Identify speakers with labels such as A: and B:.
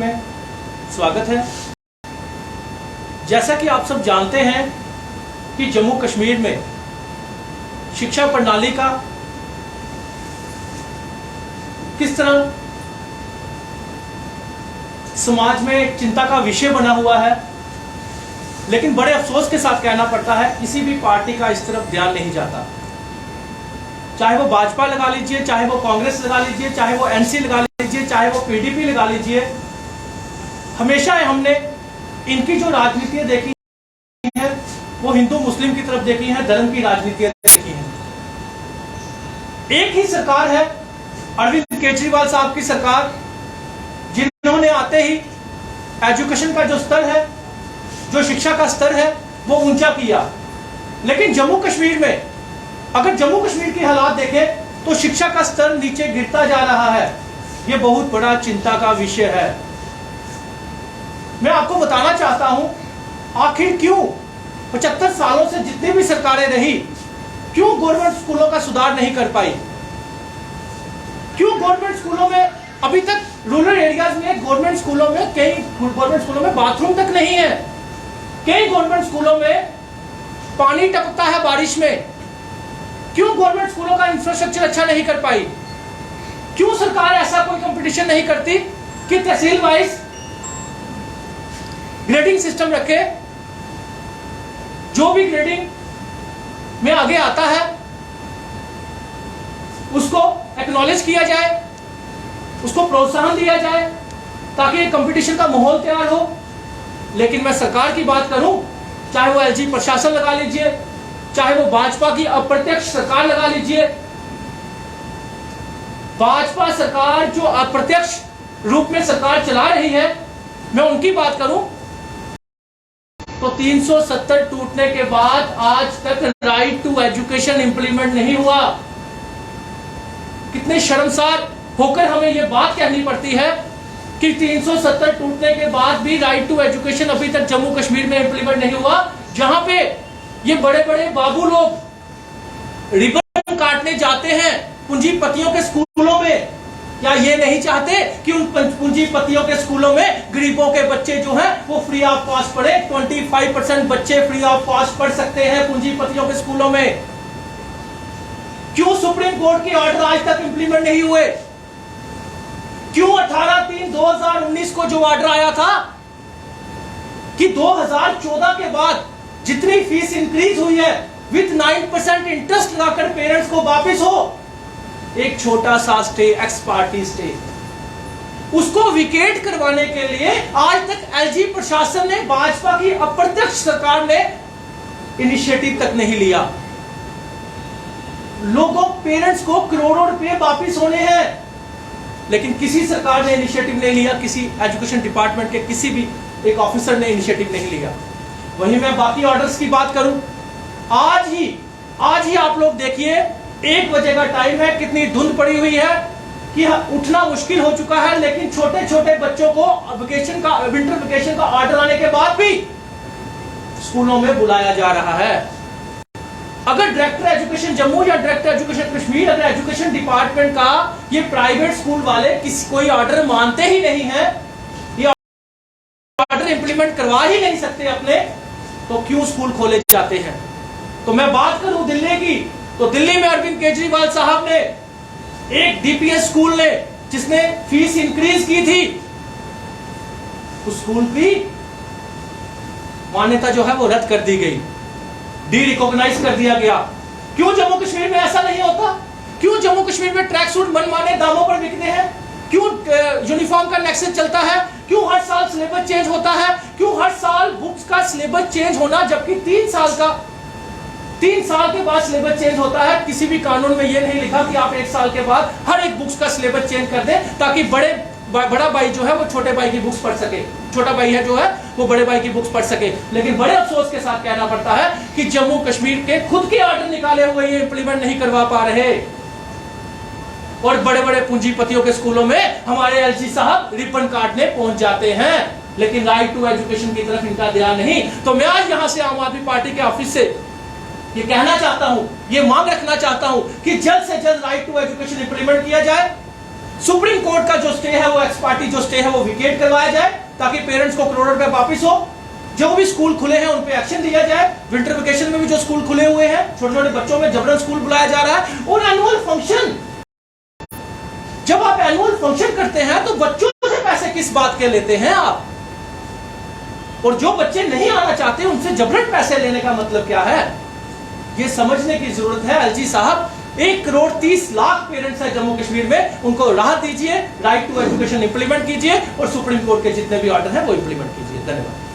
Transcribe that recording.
A: में स्वागत है। जैसा कि आप सब जानते हैं कि जम्मू कश्मीर में शिक्षा प्रणाली का किस तरह समाज में एक चिंता का विषय बना हुआ है, लेकिन बड़े अफसोस के साथ कहना पड़ता है किसी भी पार्टी का इस तरफ ध्यान नहीं जाता। चाहे वो भाजपा लगा लीजिए, चाहे वो कांग्रेस लगा लीजिए, चाहे वो एनसी लगा लीजिए, चाहे वो पीडीपी लगा लीजिए, हमेशा हमने इनकी जो राजनीति देखी है वो हिंदू मुस्लिम की तरफ देखी है, धर्म की राजनीति देखी है। एक ही सरकार है, अरविंद केजरीवाल साहब की सरकार, जिन्होंने आते ही एजुकेशन का जो स्तर है, जो शिक्षा का स्तर है, वो ऊंचा किया। लेकिन जम्मू कश्मीर में अगर जम्मू कश्मीर की हालात देखें तो शिक्षा का स्तर नीचे गिरता जा रहा है। यह बहुत बड़ा चिंता का विषय है। मैं आपको बताना चाहता हूं आखिर क्यों 75 सालों से जितनी भी सरकारें रही, क्यों गवर्नमेंट स्कूलों का सुधार नहीं कर पाई? क्यों गवर्नमेंट स्कूलों में अभी तक रूरल एरियाज में गवर्नमेंट स्कूलों में कई गवर्नमेंट स्कूलों में बाथरूम तक नहीं है, कई गवर्नमेंट स्कूलों में पानी टपकता है बारिश में। क्यों गवर्नमेंट स्कूलों का इंफ्रास्ट्रक्चर अच्छा नहीं कर पाई? क्यों सरकार ऐसा कोई कंपटीशन नहीं करती कि तहसील वाइज ग्रेडिंग सिस्टम रखे? जो भी ग्रेडिंग में आगे आता है उसको एक्नॉलेज किया जाए, उसको प्रोत्साहन दिया जाए ताकि कंपटीशन का माहौल तैयार हो। लेकिन मैं सरकार की बात करूं, चाहे वो एलजी प्रशासन लगा लीजिए, चाहे वो भाजपा की अप्रत्यक्ष सरकार लगा लीजिए, भाजपा सरकार जो अप्रत्यक्ष रूप में सरकार चला रही है, मैं उनकी बात करूं तो 370 टूटने के बाद आज तक राइट टू एजुकेशन इंप्लीमेंट नहीं हुआ। कितने शर्मसार होकर हमें यह बात कहनी पड़ती है कि 370 टूटने के बाद भी राइट टू एजुकेशन अभी तक जम्मू कश्मीर में इंप्लीमेंट नहीं हुआ। जहां पे ये बड़े बड़े बाबू लोग रिबन काटने जाते हैं पूंजीपतियों के स्कूलों में, क्या ये नहीं चाहते कि उन पूंजीपतियों के स्कूलों में गरीबों के बच्चे जो हैं वो फ्री ऑफ कॉस्ट पढ़े? 25% बच्चे फ्री ऑफ कॉस्ट पढ़ सकते हैं पूंजीपतियों के स्कूलों में। क्यों सुप्रीम कोर्ट के ऑर्डर आज तक इंप्लीमेंट नहीं हुए? क्यों 18/3/2019 को जो ऑर्डर आया था कि 2014 के बाद जितनी फीस इंक्रीज हुई है विथ 9% इंटरेस्ट लगाकर पेरेंट्स को वापस हो, एक छोटा सा स्टे, एक्स पार्टी स्टे, उसको विकेट करवाने के लिए आज तक एलजी प्रशासन ने, भाजपा की अप्रत्यक्ष सरकार ने इनिशिएटिव तक नहीं लिया। लोगों, पेरेंट्स को करोड़ों रुपए वापस होने हैं, लेकिन किसी सरकार ने इनिशिएटिव नहीं लिया, किसी एजुकेशन डिपार्टमेंट के किसी भी एक ऑफिसर ने इनिशिएटिव नहीं लिया। वहीं मैं बाकी ऑर्डर्स की बात करूं, आज ही आप लोग देखिए 1 बजे का टाइम है, कितनी धुंध पड़ी हुई है कि उठना मुश्किल हो चुका है, लेकिन छोटे छोटे बच्चों को वेकेशन का, विंटर वेकेशन का ऑर्डर आने के बाद भी स्कूलों में बुलाया जा रहा है। अगर डायरेक्टर एजुकेशन जम्मू या डायरेक्टर एजुकेशन कश्मीर, अगर एजुकेशन डिपार्टमेंट का ये प्राइवेट स्कूल वाले कोई ऑर्डर मानते ही नहीं है, ये ऑर्डर इंप्लीमेंट करवा ही नहीं सकते अपने, तो क्यों स्कूल खोले जाते हैं? तो मैं बात करूं दिल्ली की, तो दिल्ली में अरविंद केजरीवाल साहब ने एक डीपीएस स्कूल ने जिसने फीस इंक्रीज की थी, उस स्कूल की मान्यता जो है वो रद्द कर दी गई, डी रिकॉग्नाइज कर दिया गया। क्यों जम्मू कश्मीर में ऐसा नहीं होता? क्यों जम्मू कश्मीर में ट्रैक सूट मनमाने दामों पर बिकते हैं? क्यों यूनिफॉर्म का नेक्सस चलता है? क्यों हर साल सिलेबस चेंज होता है? क्यों हर साल बुक्स का सिलेबस चेंज होना, जबकि 3 साल के बाद सिलेबस चेंज होता है? किसी भी कानून में यह नहीं लिखा कि आप 1 साल के बाद हर एक बुक्स का सिलेबस चेंज कर दें ताकि बड़ा भाई जो है वो छोटे भाई की बुक्स पढ़ सके, छोटा भाई है जो है वो बड़े भाई की बुक्स पढ़ सके। लेकिन बड़े अफसोस के साथ कहना पड़ता है कि जम्मू कश्मीर के खुद के ऑर्डर निकाले हुए ये इंप्लीमेंट नहीं करवा पा रहे, और बड़े बड़े पूंजीपतियों के स्कूलों में हमारे एलजी साहब रिबन काटने पहुंच जाते हैं, लेकिन राइट टू एजुकेशन की तरफ इनका ध्यान नहीं। तो मैं आज यहां से आम आदमी पार्टी के ऑफिस से ये कहना चाहता हूं, ये मांग रखना चाहता हूं कि जल्द से जल्द राइट टू एजुकेशन इंप्लीमेंट किया जाए। सुप्रीम कोर्ट का जो स्टे है, वो एक्स पार्टी जो स्टे है, वो विकेट करवाया जाए ताकि पेरेंट्स को करोड़ों रुपए वापिस हो। जो भी स्कूल खुले हैं उन पे एक्शन लिया जाए। विंटर वेकेशन में भी जो स्कूल खुले हुए हैं, छोटे छोटे बच्चों में जबरन स्कूल बुलाया जा रहा है। और एनुअल फंक्शन, जब आप एनुअल फंक्शन करते हैं तो बच्चों से पैसे किस बात के लेते हैं आप? और जो बच्चे नहीं आना चाहते उनसे जबरन पैसे लेने का मतलब क्या है? ये समझने की जरूरत है। एलजी साहब, 1,30,00,000 पेरेंट्स हैं जम्मू कश्मीर में, उनको राहत दीजिए, राइट टू एजुकेशन इंप्लीमेंट कीजिए और सुप्रीम कोर्ट के जितने भी ऑर्डर हैं वो इंप्लीमेंट कीजिए। धन्यवाद।